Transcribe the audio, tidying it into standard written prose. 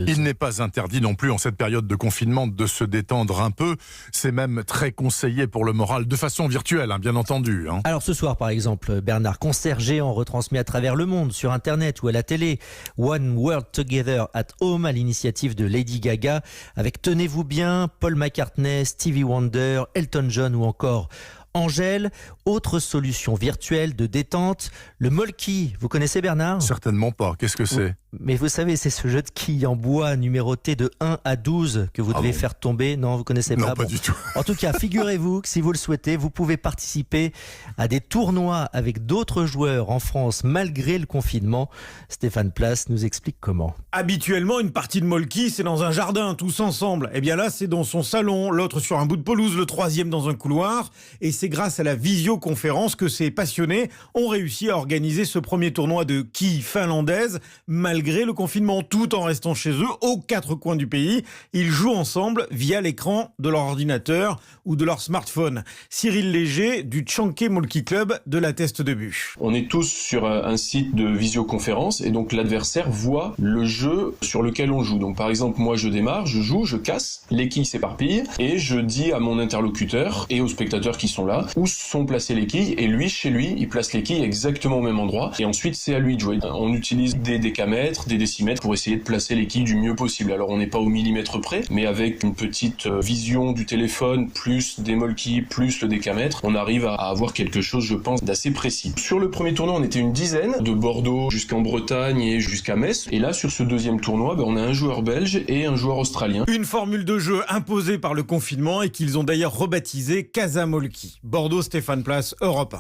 Il n'est pas interdit non plus en cette période de confinement de se détendre un peu. C'est même très conseillé pour le moral, de façon virtuelle, bien entendu. Alors ce soir par exemple, Bernard, concert géant retransmis à travers le monde, sur internet ou à la télé. One World Together at Home à l'initiative de Lady Gaga, avec, tenez-vous bien, Paul McCartney, Stevie Wonder, Elton John ou encore Angèle. Autre solution virtuelle de détente, le molki. Vous connaissez, Bernard ? Certainement pas. Qu'est-ce que c'est ? Mais vous savez, c'est ce jeu de quilles en bois numéroté de 1 à 12 que vous devez faire tomber. Non, vous connaissez pas ? Non, pas du tout. En tout cas, figurez-vous que si vous le souhaitez, vous pouvez participer à des tournois avec d'autres joueurs en France malgré le confinement. Stéphane Place nous explique comment. Habituellement, une partie de molki, c'est dans un jardin, tous ensemble. Eh bien là, c'est dans son salon, l'autre sur un bout de pelouse, le troisième dans un couloir. Et c'est grâce à la visioconférence que ces passionnés ont réussi à organiser ce premier tournoi de quilles finlandaises malgré le confinement, tout en restant chez eux, aux quatre coins du pays. Ils jouent ensemble via l'écran de leur ordinateur ou de leur smartphone. Cyril Léger du Tchanké Molki Club de la Teste de Buch. On est tous sur un site de visioconférence et donc l'adversaire voit le jeu sur lequel on joue. Donc par exemple, moi je démarre, je joue, je casse, les quilles s'éparpillent et je dis à mon interlocuteur et aux spectateurs qui sont là où sont placées les quilles, et lui, chez lui, il place les quilles exactement au même endroit et ensuite c'est à lui de jouer. On utilise des décamètres, des décimètres pour essayer de placer les quilles du mieux possible. Alors on n'est pas au millimètre près, mais avec une petite vision du téléphone, plus des molki, plus le décamètre, on arrive à avoir quelque chose, je pense, d'assez précis. Sur le premier tournoi, on était une dizaine, de Bordeaux jusqu'en Bretagne et jusqu'à Metz. Et là, sur ce deuxième tournoi, on a un joueur belge et un joueur australien. Une formule de jeu imposée par le confinement et qu'ils ont d'ailleurs rebaptisée Casa Molki. Bordeaux, Stéphane Place, Europe 1.